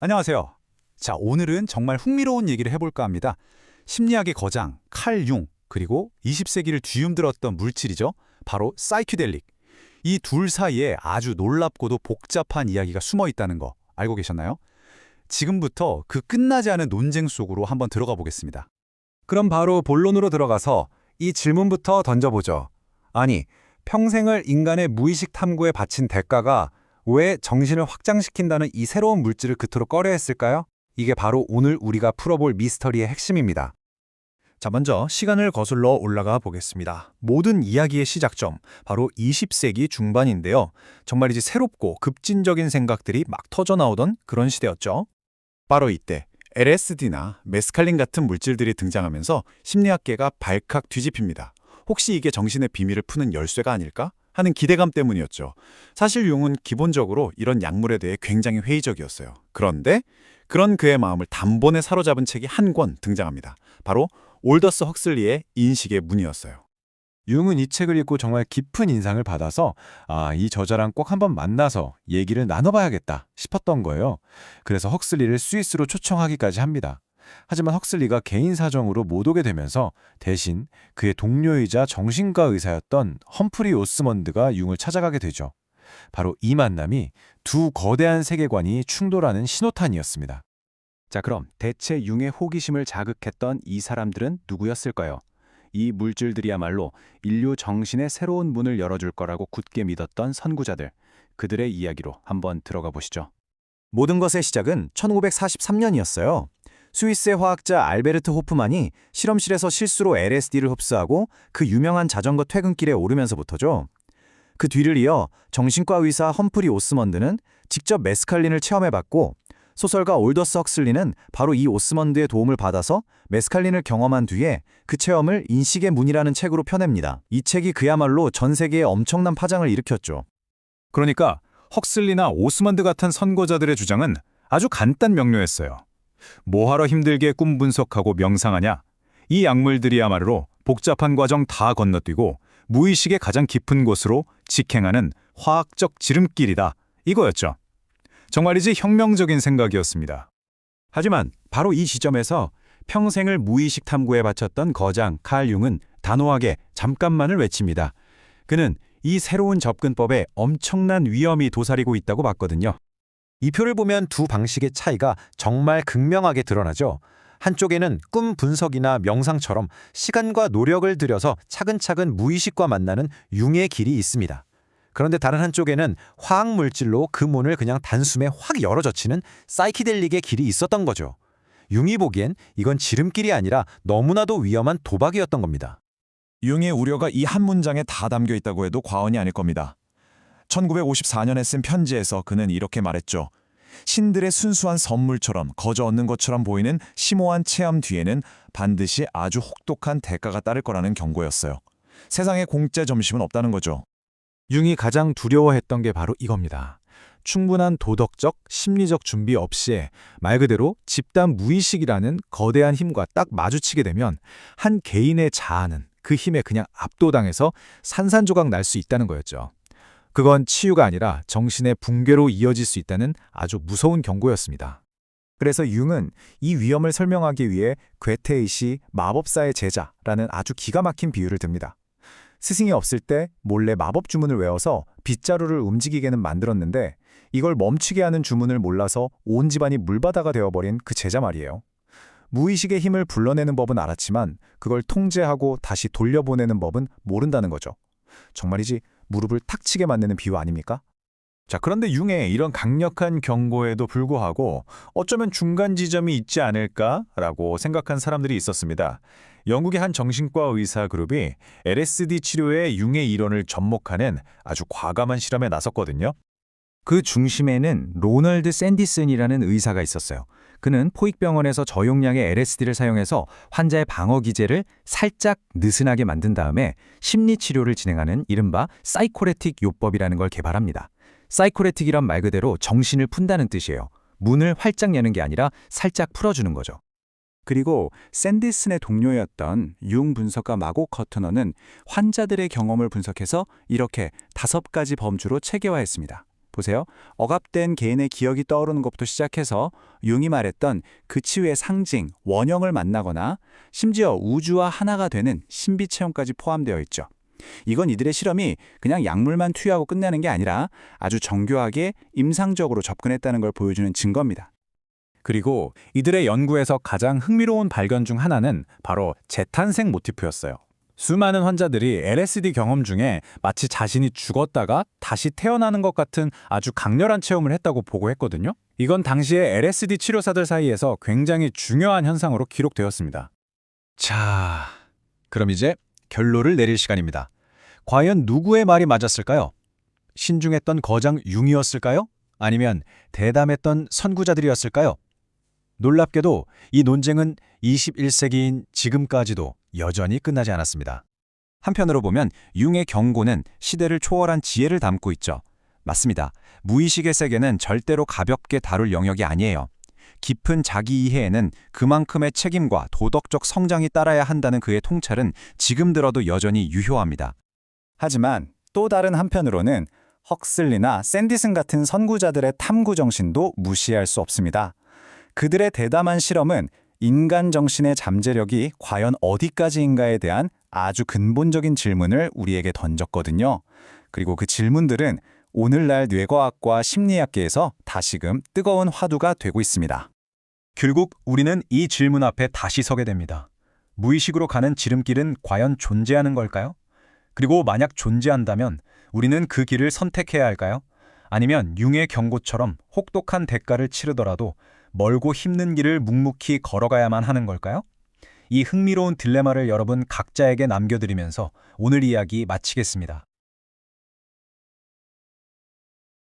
안녕하세요. 자, 오늘은 정말 흥미로운 얘기를 해볼까 합니다. 심리학의 거장, 칼 융, 그리고 20세기를 뒤흔들었던 물질이죠. 바로 사이키델릭. 이 둘 사이에 아주 놀랍고도 복잡한 이야기가 숨어 있다는 거 알고 계셨나요? 지금부터 그 끝나지 않은 논쟁 속으로 한번 들어가 보겠습니다. 그럼 바로 본론으로 들어가서 이 질문부터 던져보죠. 아니, 평생을 인간의 무의식 탐구에 바친 대가가 왜 정신을 확장시킨다는 이 새로운 물질을 그토록 꺼려했을까요? 이게 바로 오늘 우리가 풀어볼 미스터리의 핵심입니다. 자, 먼저 시간을 거슬러 올라가 보겠습니다. 모든 이야기의 시작점, 바로 20세기 중반인데요. 정말이지 새롭고 급진적인 생각들이 막 터져나오던 그런 시대였죠. 바로 이때 LSD나 메스칼린 같은 물질들이 등장하면서 심리학계가 발칵 뒤집힙니다. 혹시 이게 정신의 비밀을 푸는 열쇠가 아닐까? 하는 기대감 때문이었죠. 사실 융은 기본적으로 이런 약물에 대해 굉장히 회의적이었어요. 그런데 그런 그의 마음을 단번에 사로잡은 책이 한 권 등장합니다. 바로 올더스 헉슬리의 인식의 문이었어요. 융은 이 책을 읽고 정말 깊은 인상을 받아서 이 저자랑 꼭 한번 만나서 얘기를 나눠봐야겠다 싶었던 거예요. 그래서 헉슬리를 스위스로 초청하기까지 합니다. 하지만 헉슬리가 개인 사정으로 못 오게 되면서 대신 그의 동료이자 정신과 의사였던 험프리 오스먼드가 융을 찾아가게 되죠. 바로 이 만남이 두 거대한 세계관이 충돌하는 신호탄이었습니다. 자, 그럼 대체 융의 호기심을 자극했던 이 사람들은 누구였을까요? 이 물질들이야말로 인류 정신의 새로운 문을 열어줄 거라고 굳게 믿었던 선구자들, 그들의 이야기로 한번 들어가 보시죠. 모든 것의 시작은 1943년이었어요. 스위스의 화학자 알베르트 호프만이 실험실에서 실수로 LSD를 흡수하고 그 유명한 자전거 퇴근길에 오르면서부터죠. 그 뒤를 이어 정신과 의사 험프리 오스먼드는 직접 메스칼린을 체험해봤고, 소설가 올더스 헉슬리는 바로 이 오스먼드의 도움을 받아서 메스칼린을 경험한 뒤에 그 체험을 인식의 문이라는 책으로 펴냅니다. 이 책이 그야말로 전 세계에 엄청난 파장을 일으켰죠. 그러니까 헉슬리나 오스먼드 같은 선고자들의 주장은 아주 간단 명료했어요. 뭐하러 힘들게 꿈 분석하고 명상하냐? 이 약물들이야말로 복잡한 과정 다 건너뛰고 무의식의 가장 깊은 곳으로 직행하는 화학적 지름길이다. 이거였죠. 정말이지 혁명적인 생각이었습니다. 하지만 바로 이 지점에서 평생을 무의식 탐구에 바쳤던 거장 칼 융은 단호하게 잠깐만을 외칩니다. 그는 이 새로운 접근법에 엄청난 위험이 도사리고 있다고 봤거든요. 이 표를 보면 두 방식의 차이가 정말 극명하게 드러나죠. 한쪽에는 꿈 분석이나 명상처럼 시간과 노력을 들여서 차근차근 무의식과 만나는 융의 길이 있습니다. 그런데 다른 한쪽에는 화학물질로 그 문을 그냥 단숨에 확 열어젖히는 사이키델릭의 길이 있었던 거죠. 융이 보기엔 이건 지름길이 아니라 너무나도 위험한 도박이었던 겁니다. 융의 우려가 이 한 문장에 다 담겨 있다고 해도 과언이 아닐 겁니다. 1954년에 쓴 편지에서 그는 이렇게 말했죠. 신들의 순수한 선물처럼 거저 얻는 것처럼 보이는 심오한 체험 뒤에는 반드시 아주 혹독한 대가가 따를 거라는 경고였어요. 세상에 공짜 점심은 없다는 거죠. 융이 가장 두려워했던 게 바로 이겁니다. 충분한 도덕적, 심리적 준비 없이 말 그대로 집단 무의식이라는 거대한 힘과 딱 마주치게 되면 한 개인의 자아는 그 힘에 그냥 압도당해서 산산조각 날 수 있다는 거였죠. 그건 치유가 아니라 정신의 붕괴로 이어질 수 있다는 아주 무서운 경고였습니다. 그래서 융은 이 위험을 설명하기 위해 괴테의 시 마법사의 제자라는 아주 기가 막힌 비유를 듭니다. 스승이 없을 때 몰래 마법 주문을 외워서 빗자루를 움직이게는 만들었는데 이걸 멈추게 하는 주문을 몰라서 온 집안이 물바다가 되어버린 그 제자 말이에요. 무의식의 힘을 불러내는 법은 알았지만 그걸 통제하고 다시 돌려보내는 법은 모른다는 거죠. 정말이지 무릎을 탁 치게 만드는 비유 아닙니까? 자, 그런데 융의 이런 강력한 경고에도 불구하고 어쩌면 중간 지점이 있지 않을까라고 생각한 사람들이 있었습니다. 영국의 한 정신과 의사 그룹이 LSD 치료에 융의 이론을 접목하는 아주 과감한 실험에 나섰거든요. 그 중심에는 로널드 샌디슨이라는 의사가 있었어요. 그는 포익병원에서 저용량의 LSD를 사용해서 환자의 방어 기제를 살짝 느슨하게 만든 다음에 심리치료를 진행하는 이른바 사이코레틱 요법이라는 걸 개발합니다. 사이코레틱이란 말 그대로 정신을 푼다는 뜻이에요. 문을 활짝 여는 게 아니라 살짝 풀어주는 거죠. 그리고 샌디슨의 동료였던 융 분석가 마고 커트너는 환자들의 경험을 분석해서 이렇게 5가지 범주로 체계화했습니다. 보세요. 억압된 개인의 기억이 떠오르는 것부터 시작해서 융이 말했던 그 치유의 상징, 원형을 만나거나 심지어 우주와 하나가 되는 신비 체험까지 포함되어 있죠. 이건 이들의 실험이 그냥 약물만 투여하고 끝내는 게 아니라 아주 정교하게 임상적으로 접근했다는 걸 보여주는 증거입니다. 그리고 이들의 연구에서 가장 흥미로운 발견 중 하나는 바로 재탄생 모티프였어요. 수많은 환자들이 LSD 경험 중에 마치 자신이 죽었다가 다시 태어나는 것 같은 아주 강렬한 체험을 했다고 보고했거든요. 이건 당시에 LSD 치료사들 사이에서 굉장히 중요한 현상으로 기록되었습니다. 자, 그럼 이제 결론을 내릴 시간입니다. 과연 누구의 말이 맞았을까요? 신중했던 거장 융이었을까요? 아니면 대담했던 선구자들이었을까요? 놀랍게도 이 논쟁은 21세기인 지금까지도 여전히 끝나지 않았습니다. 한편으로 보면 융의 경고는 시대를 초월한 지혜를 담고 있죠. 맞습니다. 무의식의 세계는 절대로 가볍게 다룰 영역이 아니에요. 깊은 자기 이해에는 그만큼의 책임과 도덕적 성장이 따라야 한다는 그의 통찰은 지금 들어도 여전히 유효합니다. 하지만 또 다른 한편으로는 헉슬리나 샌디슨 같은 선구자들의 탐구 정신도 무시할 수 없습니다. 그들의 대담한 실험은 인간 정신의 잠재력이 과연 어디까지인가에 대한 아주 근본적인 질문을 우리에게 던졌거든요. 그리고 그 질문들은 오늘날 뇌과학과 심리학계에서 다시금 뜨거운 화두가 되고 있습니다. 결국 우리는 이 질문 앞에 다시 서게 됩니다. 무의식으로 가는 지름길은 과연 존재하는 걸까요? 그리고 만약 존재한다면 우리는 그 길을 선택해야 할까요? 아니면 융의 경고처럼 혹독한 대가를 치르더라도 멀고 힘든 길을 묵묵히 걸어가야만 하는 걸까요? 이 흥미로운 딜레마를 여러분 각자에게 남겨드리면서 오늘 이야기 마치겠습니다.